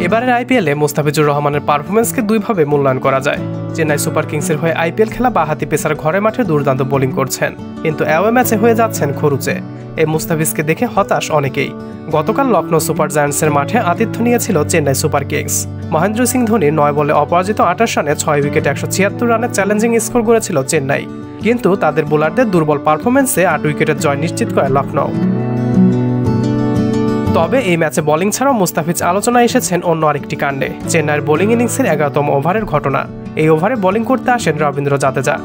এবারের আইপিএলে মুস্তাফিজুর রহমানের পারফরমেন্সকে দুইভাবে মূল্যায়ন করা যায়। চেন্নাই সুপার কিংসের হয়ে আইপিএল খেলা বাঁহাতি পেসার ঘরে মাঠে দুর্দান্ত বোলিং করছেন, কিন্তু অ্যাওয়ে ম্যাচে হয়ে যাচ্ছেন খরুচে। এই মুস্তাফিজকে দেখে হতাশ অনেকেই। গতকাল লখনৌ সুপার জায়ান্টসের মাঠে আতিথ্য নিয়েছিল চেন্নাই সুপার কিংস। মহেন্দ্র সিং ধোনির 9 বলে অপরাজিত 28 রানে 6 উইকেটে 176 রানের চ্যালেঞ্জিং স্কোর করেছিল চেন্নাই, কিন্তু তাদের বোলারদের দুর্বল পারফরমেন্সে 8 উইকেটের জয় নিশ্চিত করে লখনৌ। তবে এই ম্যাচে বোলিং ছাড়াও মুস্তাফিজ আলোচনায় এসেছেন অন্য আরেকটি কাণ্ডে। চেন্নাইয়ের বোলিং ইনিংসের 11তম ওভারের ঘটনা। এই ওভারে বোলিং করতে আসেন রবীন্দ্র জাদেজা।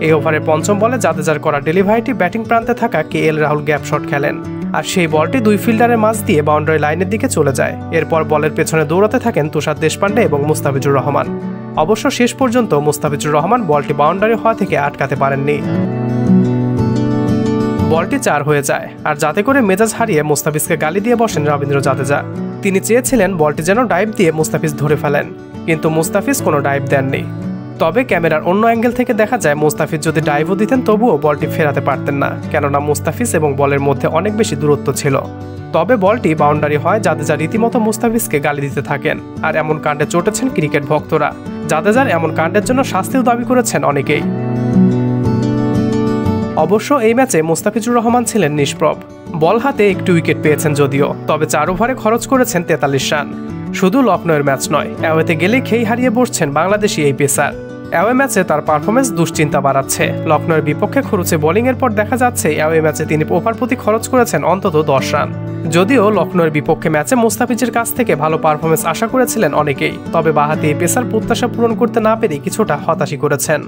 এই ওভারের 5ম বলে জাদেজার করা ডেলিভারিটি ব্যাটিং প্রান্তে থাকা KL রাহুল গ্যাপ শট খেলেন, আর সেই বলটি 2 ফিল্ডারের মাঝ দিয়ে বাউন্ডারি লাইনের দিকে চলে যায়। এরপর বলের পেছনে দৌড়াতে থাকেন তুষার দেশপান্ডে এবং মুস্তাফিজুর রহমান। অবশ্য শেষ পর্যন্ত মুস্তাফিজুর রহমান বলটি বাউন্ডারি হওয়া থেকে আটকাতে পারেননি। বলটি 4 হয়ে যায়, আর যাতে করে মেজাজ হারিয়ে মুস্তাফিজকে গালি দিয়ে বসেন রবীন্দ্র জাদেজা। তিনি চেয়েছিলেন বলটি যেন ডাইভ দিয়ে মুস্তাফিজ ধরে ফেলেন, কিন্তু মুস্তাফিজ কোনো ডাইভ দেননি। তবে ক্যামেরার অন্য অ্যাঙ্গেল থেকে দেখা যায় মুস্তাফিজ যদি ডাইভও দিতেন তবুও বলটি ফেরাতে পারতেন না, কেননা মুস্তাফিজ এবং বলের মধ্যে অনেক বেশি দূরত্ব ছিল। তবে বলটি বাউন্ডারি হয় জাদেজা রীতিমতো মুস্তাফিজকে গালি দিতে থাকেন, আর এমন কাণ্ডে চটেছেন ক্রিকেট ভক্তরা। জাদেজার এমন কাণ্ডের জন্য শাস্তিও দাবি করেছেন অনেকেই। অবশ্য এই ম্যাচে মুস্তাফিজুর রহমান ছিলেন নিষ্প্রভ। বল হাতে একটু উইকেট পেয়েছেন যদিও, তবে 4 ওভারে খরচ করেছেন 43 রান। শুধু লখনৌয়ের ম্যাচ নয়, অ্যাওয়েতে গেলেই খেই হারিয়ে বসছেন বাংলাদেশি এই পেসার। অ্যাওয়ে ম্যাচে তার পারফরমেন্স দুশ্চিন্তা বাড়াচ্ছে। লখনৌয়ের বিপক্ষে খরুচে বোলিংয়ের পর দেখা যাচ্ছে অ্যাওয়ে ম্যাচে তিনি ওভার প্রতি খরচ করেছেন অন্তত 10 রান। যদিও লখনৌয়ের বিপক্ষে ম্যাচে মুস্তাফিজের কাছ থেকে ভালো পারফরমেন্স আশা করেছিলেন অনেকেই, তবে বাঁহাতি এই পেসার প্রত্যাশা পূরণ করতে না পেরে কিছুটা হতাশই করেছেন।